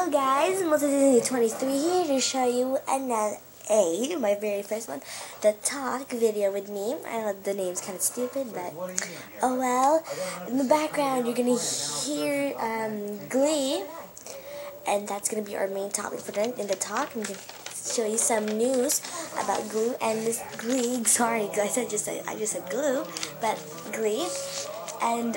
Hello guys, Multi23 here to show you my very first one, the talk video with me. I know the name's kind of stupid, but oh well. In the background you're gonna hear Glee, and that's gonna be our main topic for in the talk. I'm gonna show you some news about Glue and this Glee. Sorry guys, I just said Glue, but Glee. And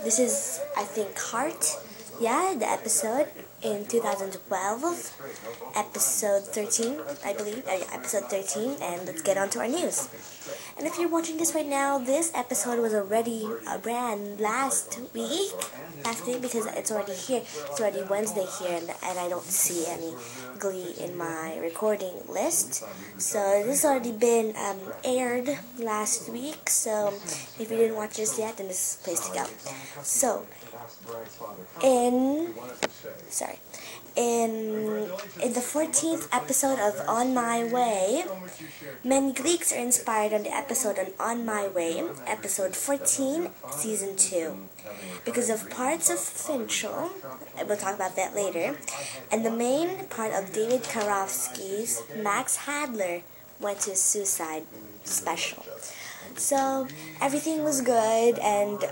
this is, I think, Heart. Yeah, the episode in 2012, episode 13, I believe, episode 13, and let's get on to our news. And if you're watching this right now, this episode was already ran last week, because it's already here, it's already Wednesday here, and I don't see any Glee in my recording list. So this has already been aired last week, so if you didn't watch this yet, then this is the place to go. So, in the 14th episode of On My Way, many Gleeks are inspired on the episode On My Way, episode 14, season 2, because of parts of Finchel, we'll talk about that later, and the main part of David Karofsky's Max Hadler went to a suicide special. So everything was good, and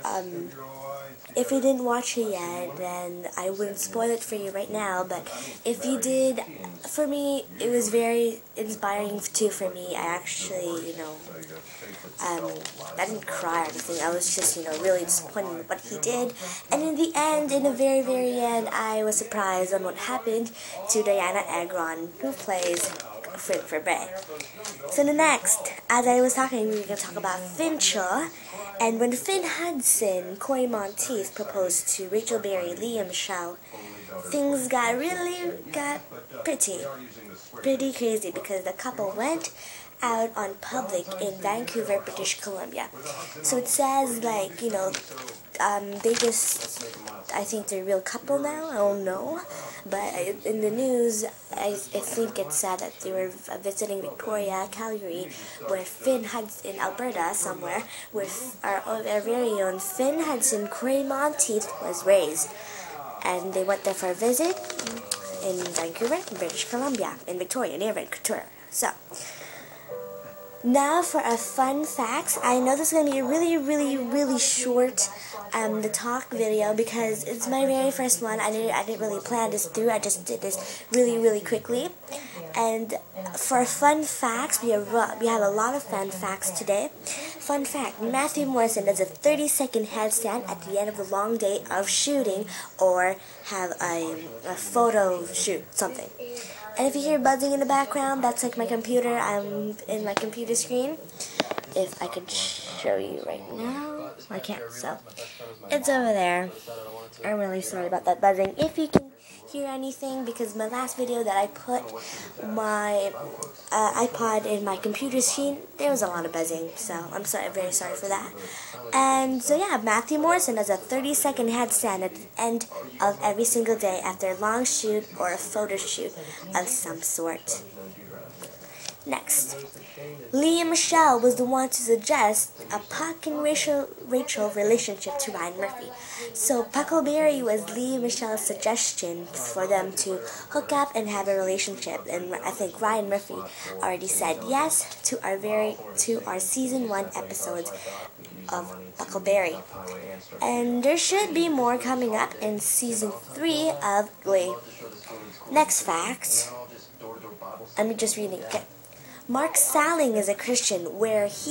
if you didn't watch it yet, then I wouldn't spoil it for you right now, but if you did, for me, it was very inspiring too for me. I actually, I didn't cry or anything. I was just, really disappointed with what he did. And in the end, in the very, very end, I was surprised on what happened to Diana Agron, who plays Finn for Bray. So the next, as I was talking, we're going to talk about Finchel. And when Finn Hudson, Corey Monteith, proposed to Rachel Berry, Leah Michelle, things got pretty crazy, because the couple went out on public in Vancouver, British Columbia. So it says, they just, I think they're a real couple now, I don't know. But in the news, I think it said that they were visiting Victoria, Calgary, where Finn Hudson, in Alberta somewhere, where our very own Finn Hudson, Corey Monteith, was raised. And they went there for a visit in Vancouver, British Columbia, in Victoria, near Vancouver. So, now for a fun facts. I know this is going to be a really short the talk video, because it's my very first one. I didn't really plan this through. I just did this really quickly. And for fun facts, we have a lot of fun facts today. Fun fact: Matthew Morrison does a 30-second headstand at the end of a long day of shooting, or have a photo shoot, something. And if you hear buzzing in the background, that's like my computer. I'm in my computer screen. If I could show you right now, I can't, so it's over there. I'm really sorry about that buzzing. If you can hear anything, because my last video that I put my iPod in my computer screen, there was a lot of buzzing, so I'm very sorry for that. And so yeah, Matthew Morrison does a 30-second headstand at the end of every single day after a long shoot or a photo shoot of some sort. Next, Leah Michelle was the one to suggest a Puck and Rachel relationship to Ryan Murphy. So Puckleberry was Leah Michelle's suggestion for them to hook up and have a relationship, and I think Ryan Murphy already said yes to our season 1 episodes of Puckleberry. And there should be more coming up in season 3 of Glee. Next fact, I'm just reading it. Okay. Mark Salling is a Christian, whereas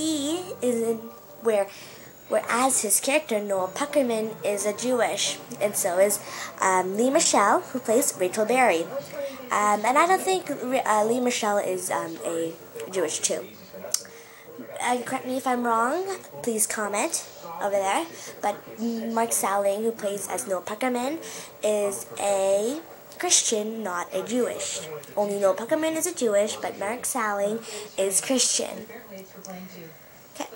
his character Noel Puckerman is a Jewish, and so is Leah Michelle, who plays Rachel Berry. And I don't think Leah Michelle is a Jewish too. Correct me if I'm wrong, please comment over there. But Mark Salling, who plays as Noel Puckerman, is a Christian, not a Jewish. Only Noel Puckerman is a Jewish, but Mark Salling is Christian. Okay.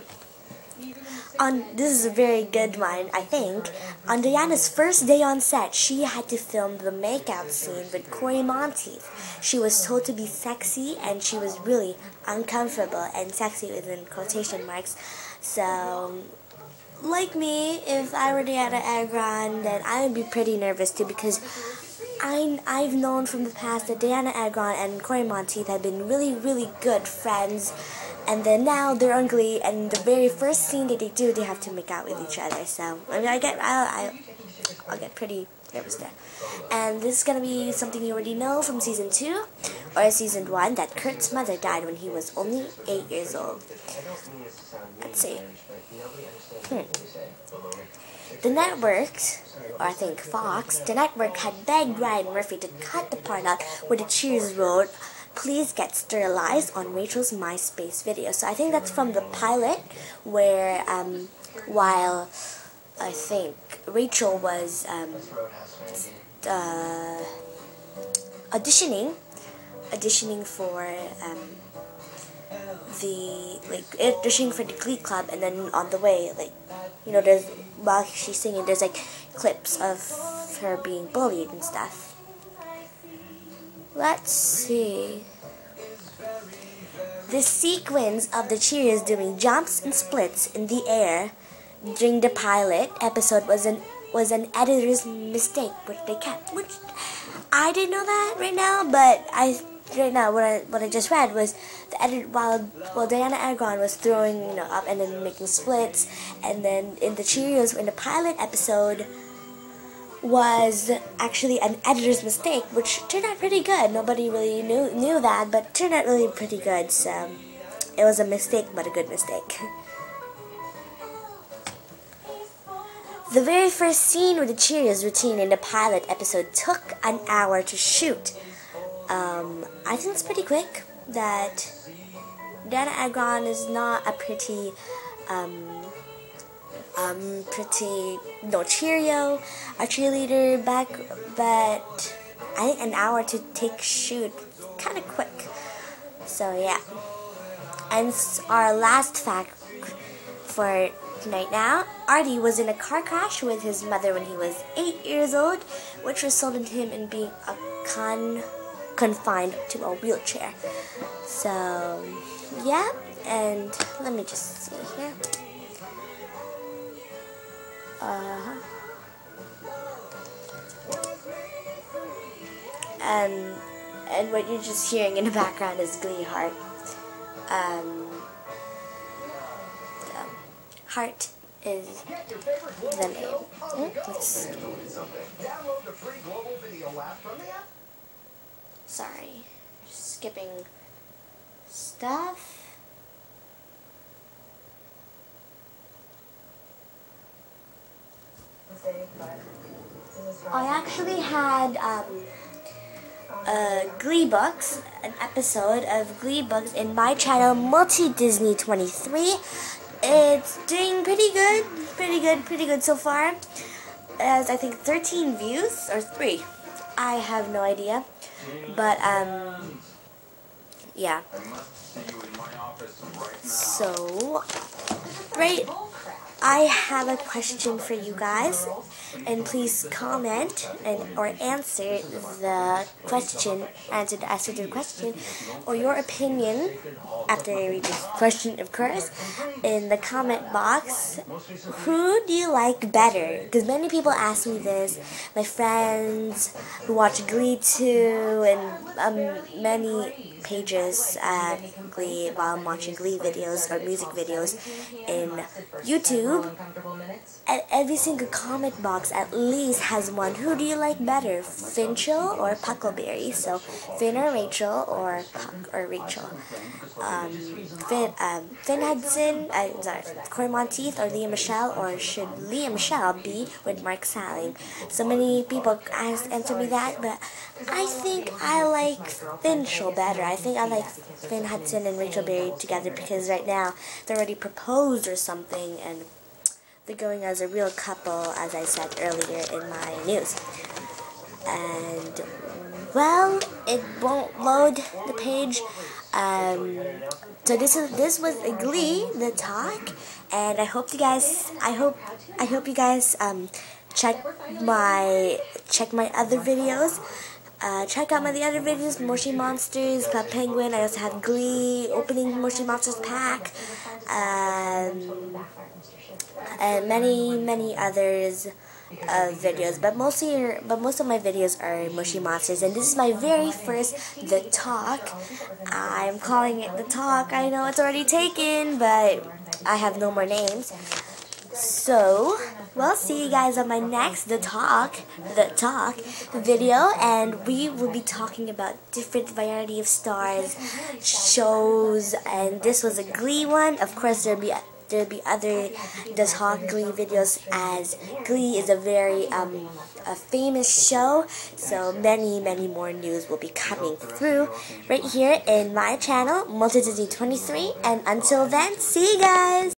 This is a very good one, I think. On Diana's first day on set, she had to film the makeout scene with Corey Monteith. She was told to be sexy, and she was really uncomfortable, and sexy is in quotation marks. So, like me, if I were Diana Agron, then I would be pretty nervous too, because I've known from the past that Diana Agron and Cory Monteith have been really, really good friends, and then now they're on Glee, and the very first scene that they do, they have to make out with each other. So I mean, I'll get pretty nervous there. And this is gonna be something you already know from season 2 or season 1, that Kurt's mother died when he was only 8 years old. Let's see. The network, or I think Fox, the network had begged Ryan Murphy to cut the part out where the Cheers wrote, "Please get sterilized," on Rachel's MySpace video. So I think that's from the pilot, where while I think Rachel was auditioning for auditioning for the Glee Club, and then on the way, there's, while she's singing, there's clips of her being bullied and stuff. Let's see. The sequence of the Cheers doing jumps and splits in the air during the pilot episode was an editor's mistake, which they kept. Which I didn't know that right now, but what I just read was the edit while Diana Agron was throwing up and then making splits, and then in the Cheerios in the pilot episode was actually an editor's mistake, which turned out pretty good. Nobody really knew that, but turned out really pretty good. So it was a mistake, but a good mistake. The very first scene with the Cheerios routine in the pilot episode took an hour to shoot. I think it's pretty quick. That Diana Agron is not a pretty Cheerio, a cheerleader back, but I think an hour to shoot, kind of quick. So yeah. And our last fact for tonight now, Artie was in a car crash with his mother when he was 8 years old, which resulted in him in being confined to a wheelchair. So yeah, and let me just see here. And what you're just hearing in the background is Glee Heart. Heart is the name. Sorry, skipping stuff. I actually had Glee Books, an episode of Glee Books in my channel, Multi Disney 23. It's doing pretty good so far. It has, I think, 13 views or 3. I have no idea, but yeah. So, right, I have a question for you guys, and please comment or answer the question, answer the question, or your opinion after I read this question, of course, in the comment box. Who do you like better? Because many people ask me this. My friends who watch Glee too, and many pages at Glee while I'm watching Glee videos or music videos in YouTube. And every single comment box at least has one. Who do you like better, Finchel or Puckleberry? So Finn or Rachel, or Puck or Rachel. Finn Hudson, Cory Monteith or Leah Michelle, or should Leah Michelle be with Mark Salling? So many people answer me that, but I think I like Finchel better. I think I like Finn Hudson and Rachel Berry together because right now they're already proposed or something, and they're going as a real couple, as I said earlier in my news. And, well, it won't load the page. So this was a Glee, the talk, and I hope you guys, I hope you guys check my other videos. Check out my other videos, Moshi Monsters, Club Penguin. I also have Glee, opening Moshi Monsters pack, and many others. videos, but most of my videos are Mushy Monsters, and this is my very first The Talk. I'm calling it The Talk. I know it's already taken, but I have no more names. So, we'll see you guys on my next The Talk video, and we will be talking about different variety of stars, shows, and this was a Glee one. Of course, there'll be other The Talk Glee videos, as Glee is a very a famous show, so many more news will be coming through right here in my channel, Multidisney 23, and until then, see you guys!